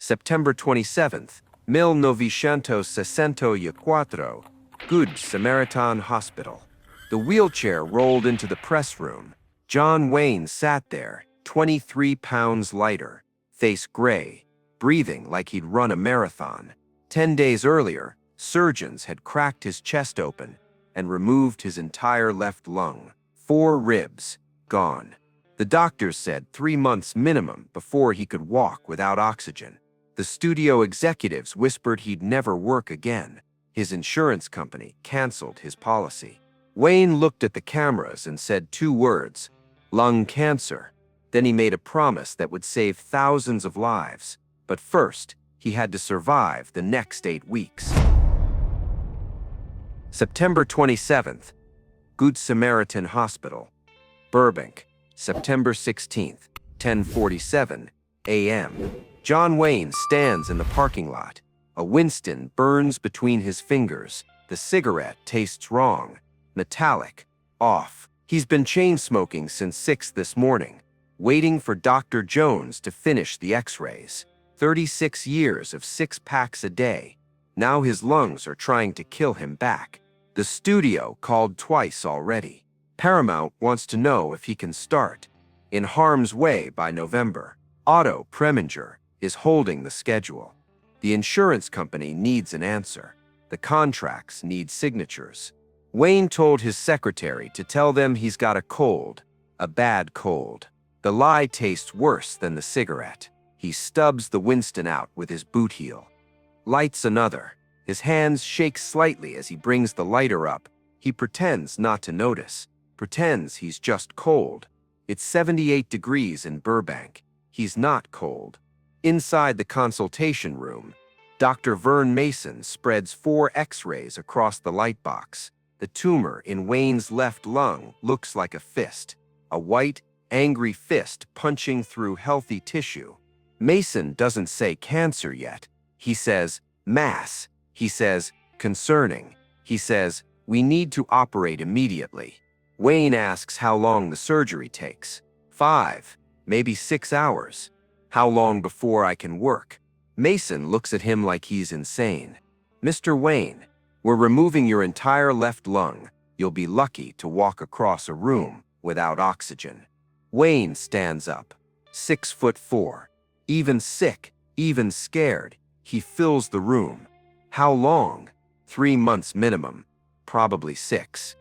September 27th, 1964, Good Samaritan Hospital. The wheelchair rolled into the press room. John Wayne sat there, 23 pounds lighter, face gray, breathing like he'd run a marathon. 10 days earlier, surgeons had cracked his chest open and removed his entire left lung. 4 ribs, gone. The doctors said 3 months minimum before he could walk without oxygen. The studio executives whispered he'd never work again. His insurance company canceled his policy. Wayne looked at the cameras and said 2 words, lung cancer. Then he made a promise that would save thousands of lives. But first, he had to survive the next 8 weeks. September 27th, Good Samaritan Hospital, Burbank, September 16th, 10:47 a.m. John Wayne stands in the parking lot. A Winston burns between his fingers. The cigarette tastes wrong, metallic, off. He's been chain-smoking since 6 this morning, waiting for Dr. Jones to finish the x-rays. 36 years of 6 packs a day. Now his lungs are trying to kill him back. The studio called twice already. Paramount wants to know if he can start in harm's way by November. Otto Preminger is holding the schedule. The insurance company needs an answer. The contracts need signatures. Wayne told his secretary to tell them he's got a cold, a bad cold. The lie tastes worse than the cigarette. He stubs the Winston out with his boot heel. Lights another. His hands shake slightly as he brings the lighter up. He pretends not to notice, pretends he's just cold. It's 78 degrees in Burbank. He's not cold. Inside the consultation room, Dr. Vern Mason spreads 4 x-rays across the light box. The tumor in Wayne's left lung looks like a fist, a white, angry fist punching through healthy tissue. Mason doesn't say cancer yet. He says, mass. He says, concerning. He says, we need to operate immediately. Wayne asks how long the surgery takes. 5, maybe 6 hours. How long before I can work? Mason looks at him like he's insane. Mr. Wayne, we're removing your entire left lung. You'll be lucky to walk across a room without oxygen. Wayne stands up, 6'4", even sick, even scared. He fills the room. How long? 3 months minimum, probably 6.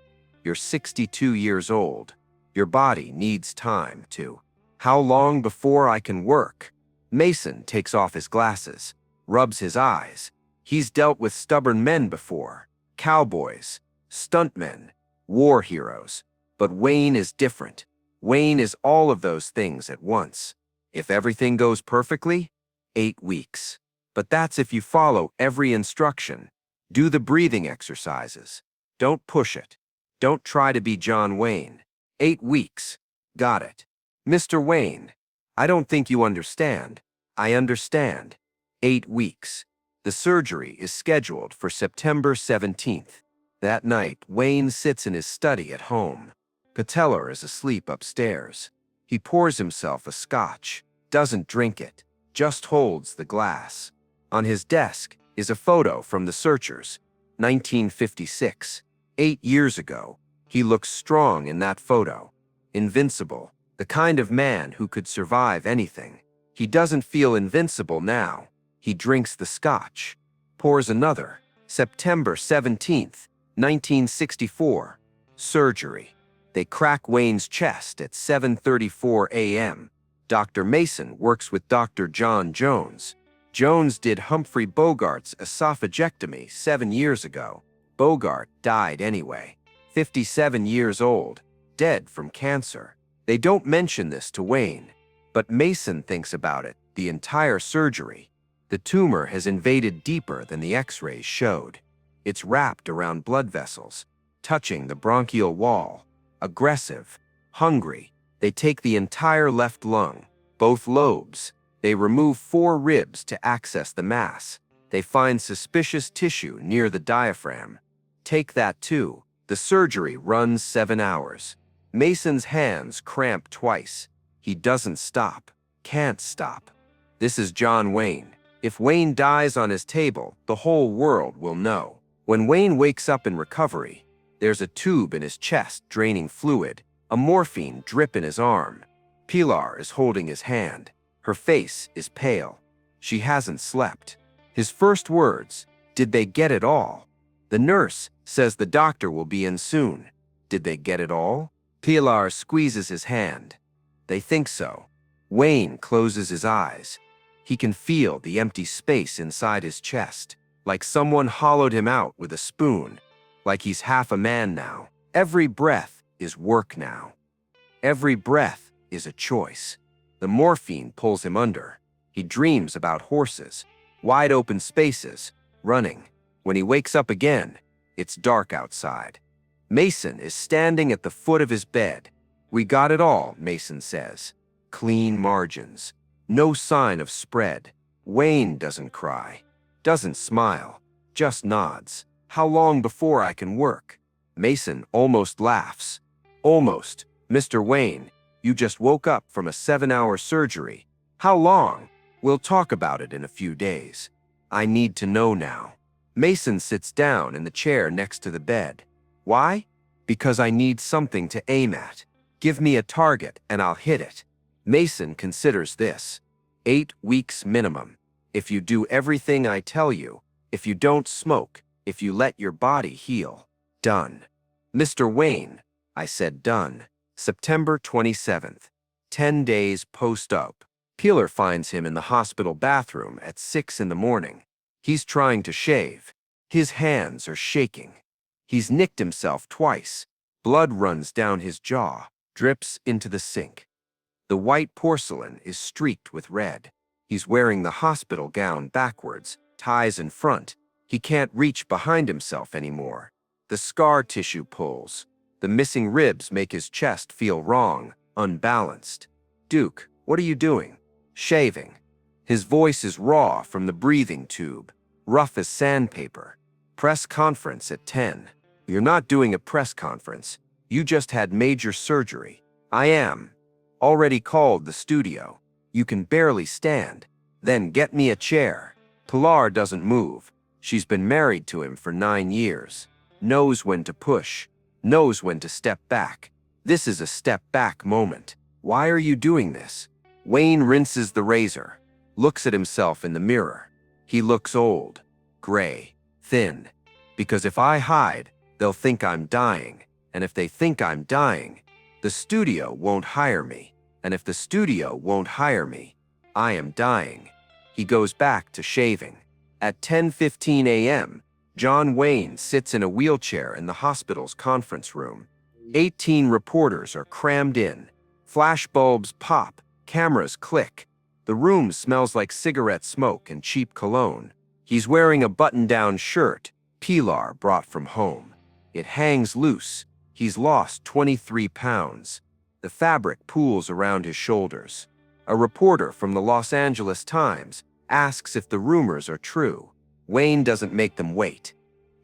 You're 62 years old. Your body needs time to. How long before I can work? Mason takes off his glasses, rubs his eyes. He's dealt with stubborn men before, cowboys, stuntmen, war heroes. But Wayne is different. Wayne is all of those things at once. If everything goes perfectly, 8 weeks. But that's if you follow every instruction. Do the breathing exercises. Don't push it. Don't try to be John Wayne. 8 weeks. Got it. Mr. Wayne, I don't think you understand. I understand. 8 weeks. The surgery is scheduled for September 17th. That night, Wayne sits in his study at home. Patellar is asleep upstairs. He pours himself a scotch, doesn't drink it, just holds the glass. On his desk is a photo from the Searchers, 1956. 8 years ago, he looks strong in that photo. Invincible, the kind of man who could survive anything. He doesn't feel invincible now. He drinks the scotch, pours another. September 17th, 1964. Surgery. They crack Wayne's chest at 7:34 a.m. Dr. Mason works with Dr. John Jones. Jones did Humphrey Bogart's esophagectomy 7 years ago. Bogart died anyway. 57 years old, dead from cancer. They don't mention this to Wayne, but Mason thinks about it the entire surgery. The tumor has invaded deeper than the x-rays showed. It's wrapped around blood vessels, touching the bronchial wall. Aggressive, hungry. They take the entire left lung, both lobes. They remove 4 ribs to access the mass. They find suspicious tissue near the diaphragm. Take that too. The surgery runs 7 hours. Mason's hands cramp twice. He doesn't stop, can't stop. This is John Wayne. If Wayne dies on his table, the whole world will know. When Wayne wakes up in recovery, there's a tube in his chest draining fluid, a morphine drip in his arm. Pilar is holding his hand. Her face is pale. She hasn't slept. His first words, "Did they get it all?" The nurse says the doctor will be in soon. Did they get it all? Pilar squeezes his hand. They think so. Wayne closes his eyes. He can feel the empty space inside his chest, like someone hollowed him out with a spoon, like he's half a man now. Every breath is work now. Every breath is a choice. The morphine pulls him under. He dreams about horses, wide open spaces, running. When he wakes up again, it's dark outside. Mason is standing at the foot of his bed. "We got it all," Mason says. Clean margins. No sign of spread. Wayne doesn't cry, doesn't smile, just nods. "How long before I can work?" Mason almost laughs. "Almost. Mr. Wayne, you just woke up from a 7-hour surgery. How long? We'll talk about it in a few days. I need to know now." Mason sits down in the chair next to the bed. "Why?" "Because I need something to aim at. Give me a target and I'll hit it." Mason considers this. 8 weeks minimum. If you do everything I tell you, if you don't smoke, if you let your body heal. Done. "Mr. Wayne," I said done. September 27th, 10 days post-op. Pilar finds him in the hospital bathroom at 6 in the morning. He's trying to shave. His hands are shaking. He's nicked himself twice. Blood runs down his jaw, drips into the sink. The white porcelain is streaked with red. He's wearing the hospital gown backwards, ties in front. He can't reach behind himself anymore. The scar tissue pulls. The missing ribs make his chest feel wrong, unbalanced. "Duke, what are you doing?" "Shaving." His voice is raw from the breathing tube, rough as sandpaper. "Press conference at 10. "You're not doing a press conference. You just had major surgery." "I am. Already called the studio. You can barely stand. Then get me a chair." Pilar doesn't move. She's been married to him for 9 years. Knows when to push. Knows when to step back. This is a step back moment. "Why are you doing this?" Wayne rinses the razor. Looks at himself in the mirror. He looks old. Gray. Thin. "Because if I hide, they'll think I'm dying. And if they think I'm dying, the studio won't hire me. And if the studio won't hire me, I am dying." He goes back to shaving. At 10:15 a.m., John Wayne sits in a wheelchair in the hospital's conference room. 18 reporters are crammed in. Flash bulbs pop, cameras click. The room smells like cigarette smoke and cheap cologne. He's wearing a button-down shirt Pilar brought from home. It hangs loose. He's lost 23 pounds. The fabric pools around his shoulders. A reporter from the Los Angeles Times asks if the rumors are true. Wayne doesn't make them wait.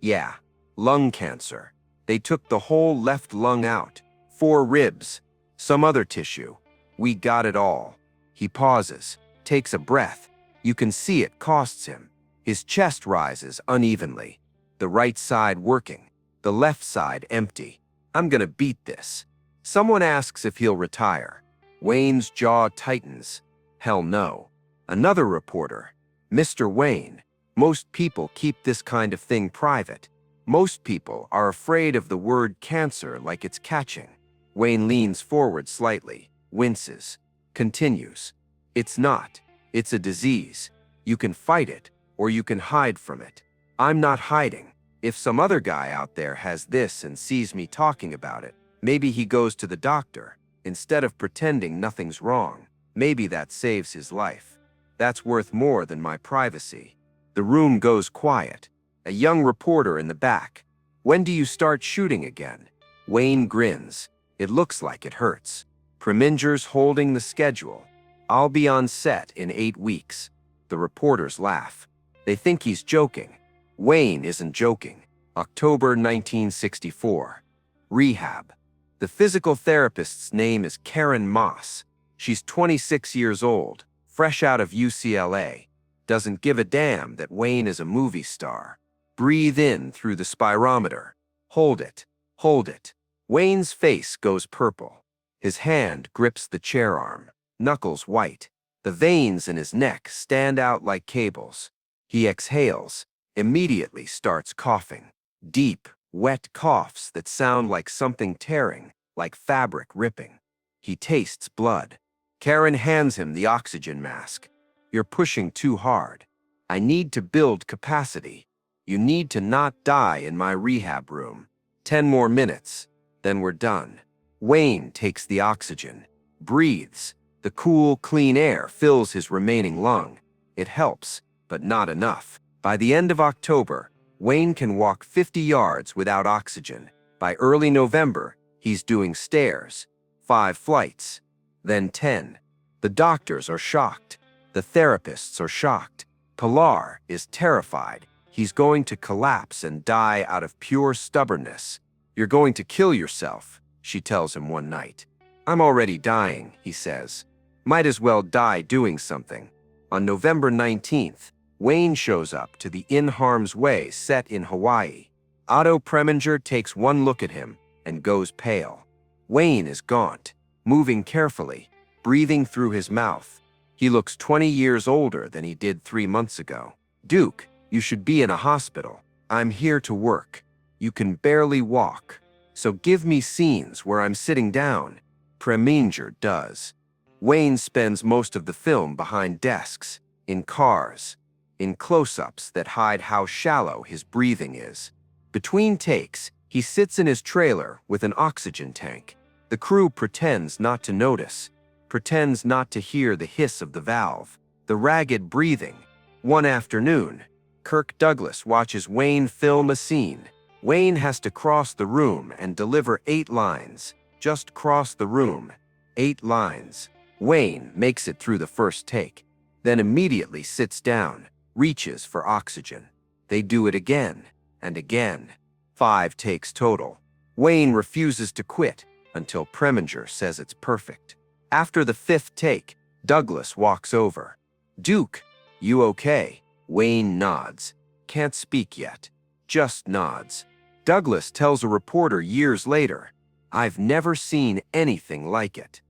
"Yeah, lung cancer. They took the whole left lung out, 4 ribs, some other tissue. We got it all." He pauses, takes a breath. You can see it costs him. His chest rises unevenly. The right side working, the left side empty. "I'm gonna beat this." Someone asks if he'll retire. Wayne's jaw tightens. Hell no. Another reporter. "Mr. Wayne, most people keep this kind of thing private. Most people are afraid of the word cancer like it's catching." Wayne leans forward slightly, winces, continues. "It's not. It's a disease. You can fight it, or you can hide from it. I'm not hiding. If some other guy out there has this and sees me talking about it, maybe he goes to the doctor. Instead of pretending nothing's wrong, maybe that saves his life. That's worth more than my privacy." The room goes quiet. A young reporter in the back. "When do you start shooting again?" Wayne grins. It looks like it hurts. "Preminger's holding the schedule. I'll be on set in 8 weeks." The reporters laugh. They think he's joking. Wayne isn't joking. October 1964. Rehab. The physical therapist's name is Karen Moss. She's 26 years old, fresh out of UCLA. Doesn't give a damn that Wayne is a movie star. Breathe in through the spirometer. Hold it. Hold it. Wayne's face goes purple. His hand grips the chair arm, knuckles white. The veins in his neck stand out like cables. He exhales, immediately starts coughing. Deep, wet coughs that sound like something tearing, like fabric ripping. He tastes blood. Karen hands him the oxygen mask. You're pushing too hard. I need to build capacity. You need to not die in my rehab room. 10 more minutes, then we're done. Wayne takes the oxygen, breathes. The cool, clean air fills his remaining lung. It helps, but not enough. By the end of October, Wayne can walk 50 yards without oxygen. By early November, he's doing stairs, 5 flights, then 10. The doctors are shocked. The therapists are shocked. Pilar is terrified. He's going to collapse and die out of pure stubbornness. You're going to kill yourself, she tells him one night. I'm already dying, he says. Might as well die doing something. On November 19th, Wayne shows up to the In Harm's Way set in Hawaii. Otto Preminger takes one look at him and goes pale. Wayne is gaunt, moving carefully, breathing through his mouth. He looks 20 years older than he did 3 months ago. Duke, you should be in a hospital. I'm here to work. You can barely walk. So give me scenes where I'm sitting down. Preminger does. Wayne spends most of the film behind desks, in cars, in close-ups that hide how shallow his breathing is. Between takes, he sits in his trailer with an oxygen tank. The crew pretends not to notice, pretends not to hear the hiss of the valve, the ragged breathing. One afternoon, Kirk Douglas watches Wayne film a scene. Wayne has to cross the room and deliver 8 lines. Just cross the room. 8 lines. Wayne makes it through the first take, then immediately sits down, reaches for oxygen. They do it again and again. 5 takes total. Wayne refuses to quit until Preminger says it's perfect. After the 5th take, Douglas walks over. Duke, you okay? Wayne nods. Can't speak yet. Just nods. Douglas tells a reporter years later, I've never seen anything like it.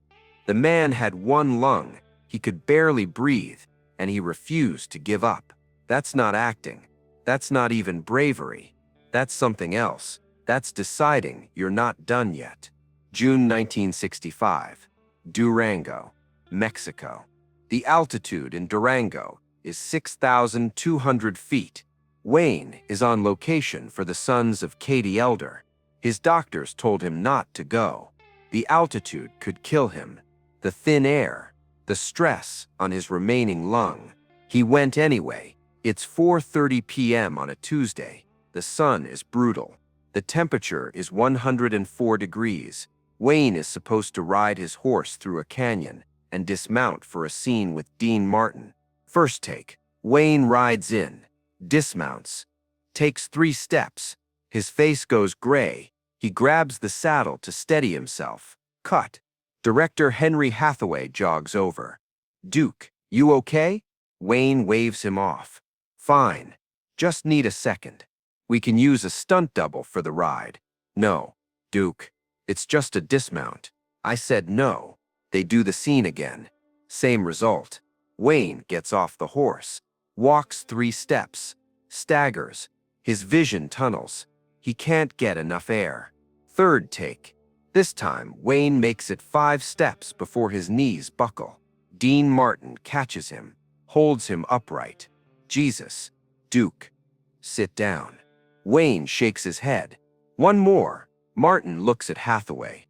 The man had 1 lung, he could barely breathe, and he refused to give up. That's not acting. That's not even bravery. That's something else. That's deciding you're not done yet. June 1965. Durango, Mexico. The altitude in Durango is 6,200 feet. Wayne is on location for the sons of Katie Elder. His doctors told him not to go. The altitude could kill him. The thin air, the stress on his remaining lung. He went anyway. It's 4:30 p.m. on a Tuesday. The sun is brutal. The temperature is 104 degrees. Wayne is supposed to ride his horse through a canyon and dismount for a scene with Dean Martin. First take. Wayne rides in, dismounts, takes 3 steps. His face goes gray. He grabs the saddle to steady himself. Cut. Director Henry Hathaway jogs over. Duke, you okay? Wayne waves him off. Fine. Just need a second. We can use a stunt double for the ride. No, Duke. It's just a dismount. I said no. They do the scene again. Same result. Wayne gets off the horse, walks 3 steps, staggers. His vision tunnels. He can't get enough air. Third take. This time, Wayne makes it 5 steps before his knees buckle. Dean Martin catches him, holds him upright. Jesus. Duke. Sit down. Wayne shakes his head. 1 more. Martin looks at Hathaway.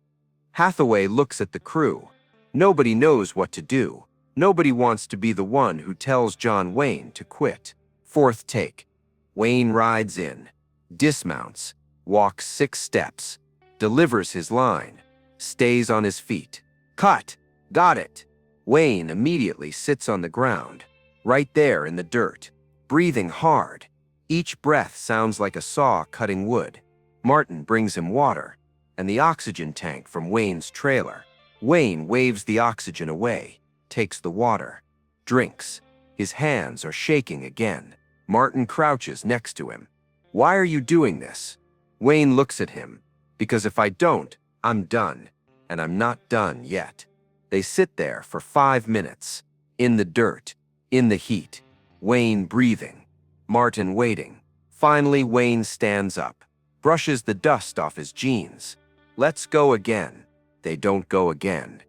Hathaway looks at the crew. Nobody knows what to do. Nobody wants to be the one who tells John Wayne to quit. 4th take. Wayne rides in, dismounts, walks 6 steps, delivers his line, stays on his feet. Cut! Got it! Wayne immediately sits on the ground, right there in the dirt, breathing hard. Each breath sounds like a saw cutting wood. Martin brings him water and the oxygen tank from Wayne's trailer. Wayne waves the oxygen away, takes the water, drinks. His hands are shaking again. Martin crouches next to him. "Why are you doing this?" Wayne looks at him. "Because if I don't, I'm done. And I'm not done yet." They sit there for 5 minutes. In the dirt, in the heat. Wayne breathing. Martin waiting. Finally, Wayne stands up, brushes the dust off his jeans. "Let's go again." They don't go again.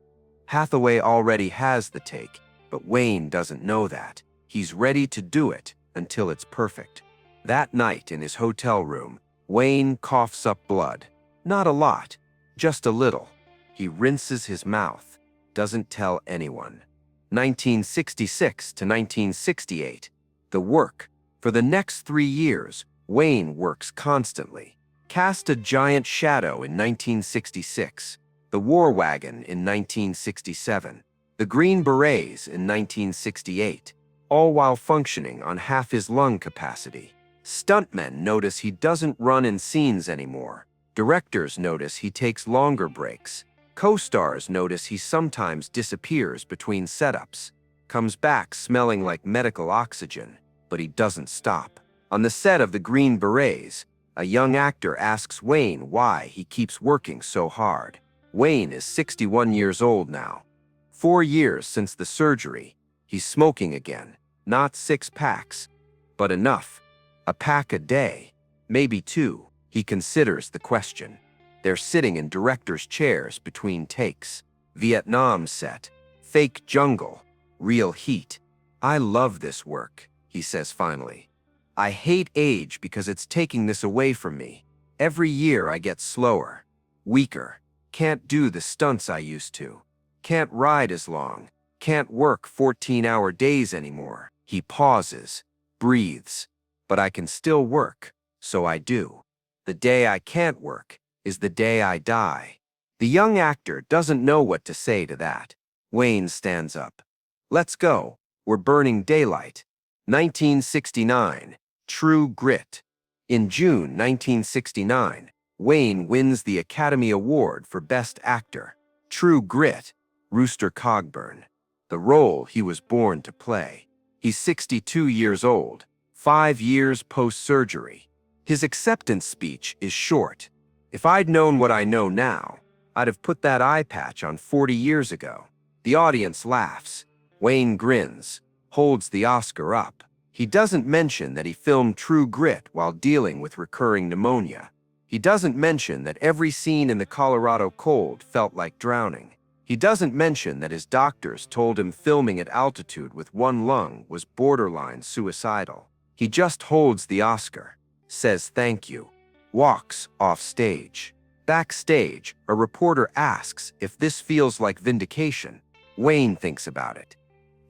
Hathaway already has the take, but Wayne doesn't know that. He's ready to do it until it's perfect. That night in his hotel room, Wayne coughs up blood. Not a lot, just a little. He rinses his mouth, doesn't tell anyone. 1966 to 1968. The work. For the next 3 years, Wayne works constantly. Cast a giant shadow in 1966. The War Wagon in 1967. The Green Berets in 1968. All while functioning on half his lung capacity. Stuntmen notice he doesn't run in scenes anymore. Directors notice he takes longer breaks. Co-stars notice he sometimes disappears between setups. Comes back smelling like medical oxygen, but he doesn't stop. On the set of The Green Berets, a young actor asks Wayne why he keeps working so hard. Wayne is 61 years old now. 4 years since the surgery. He's smoking again. Not 6 packs, but enough. A pack a day, maybe 2. He considers the question. They're sitting in directors' chairs between takes. Vietnam set. Fake jungle. Real heat. "I love this work," he says finally. "I hate age because it's taking this away from me. Every year I get slower. Weaker. Can't do the stunts I used to. Can't ride as long. Can't work 14-hour days anymore." He pauses. Breathes. "But I can still work, so I do. The day I can't work is the day I die." The young actor doesn't know what to say to that. Wayne stands up. "Let's go. We're burning daylight." 1969. True Grit. In June 1969, Wayne wins the Academy Award for Best Actor. True Grit. Rooster Cogburn. The role he was born to play. He's 62 years old, 5 years post-surgery. His acceptance speech is short. "If I'd known what I know now, I'd have put that eye patch on 40 years ago." The audience laughs. Wayne grins, holds the Oscar up. He doesn't mention that he filmed True Grit while dealing with recurring pneumonia. He doesn't mention that every scene in the Colorado cold felt like drowning. He doesn't mention that his doctors told him filming at altitude with one lung was borderline suicidal. He just holds the Oscar, says thank you, walks off stage. Backstage, a reporter asks if this feels like vindication. Wayne thinks about it.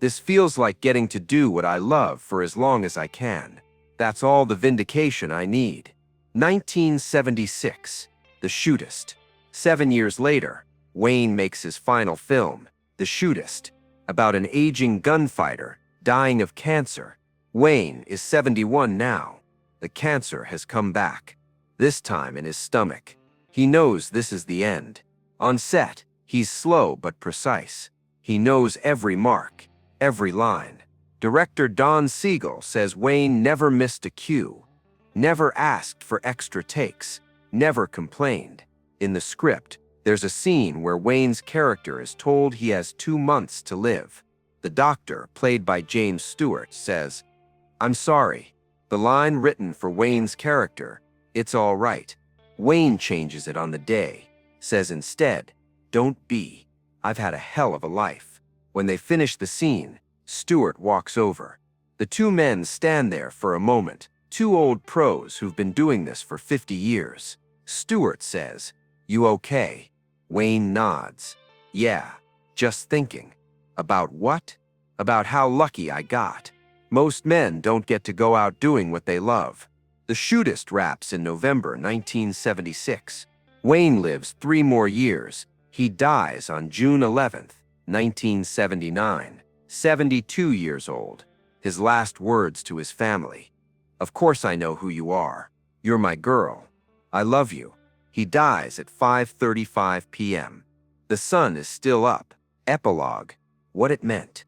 "This feels like getting to do what I love for as long as I can. That's all the vindication I need." 1976. The Shootist. 7 years later, Wayne makes his final film, The Shootist, about an aging gunfighter dying of cancer. Wayne is 71 now. The cancer has come back, this time in his stomach. He knows this is the end. On set, he's slow but precise. He knows every mark, every line. Director Don Siegel says Wayne never missed a cue, never asked for extra takes, never complained. In the script, there's a scene where Wayne's character is told he has 2 months to live. The doctor, played by James Stewart, says, "I'm sorry." The line written for Wayne's character, "It's all right." Wayne changes it on the day, says instead, "Don't be. I've had a hell of a life." When they finish the scene, Stewart walks over. The 2 men stand there for a moment, 2 old pros who've been doing this for 50 years. Stewart says, "You okay?" Wayne nods. "Yeah, just thinking." "About what?" "About how lucky I got. Most men don't get to go out doing what they love." The Shootist wraps in November 1976. Wayne lives 3 more years. He dies on June 11th, 1979, 72 years old. His last words to his family: "Of course I know who you are. You're my girl. I love you." He dies at 5:35 p.m. The sun is still up. Epilogue. What it meant.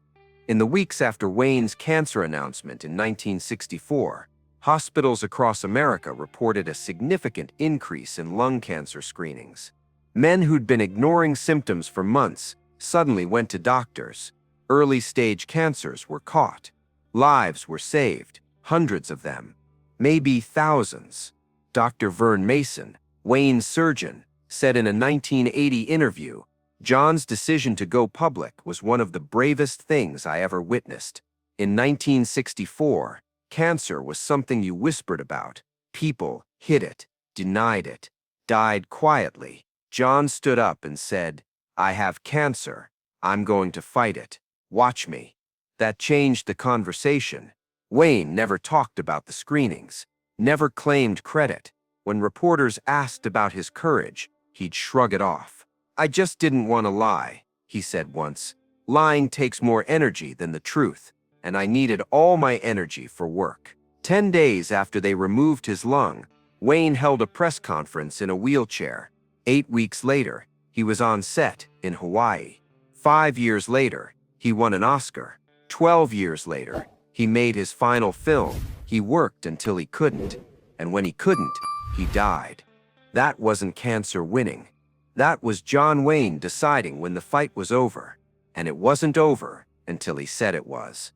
In the weeks after Wayne's cancer announcement in 1964, hospitals across America reported a significant increase in lung cancer screenings. Men who'd been ignoring symptoms for months suddenly went to doctors. Early-stage cancers were caught. Lives were saved, hundreds of them, maybe thousands. Dr. Vern Mason, Wayne's surgeon, said in a 1980 interview, "John's decision to go public was one of the bravest things I ever witnessed. In 1964, cancer was something you whispered about. People hid it, denied it, died quietly. John stood up and said, 'I have cancer. I'm going to fight it. Watch me.' That changed the conversation." Wayne never talked about the screenings, never claimed credit. When reporters asked about his courage, he'd shrug it off. "I just didn't want to lie," he said once. "Lying takes more energy than the truth, and I needed all my energy for work." 10 days after they removed his lung, Wayne held a press conference in a wheelchair. 8 weeks later, he was on set in Hawaii. 5 years later, he won an Oscar. 12 years later, he made his final film. He worked until he couldn't, and when he couldn't, he died. That wasn't cancer winning. That was John Wayne deciding when the fight was over, and it wasn't over until he said it was.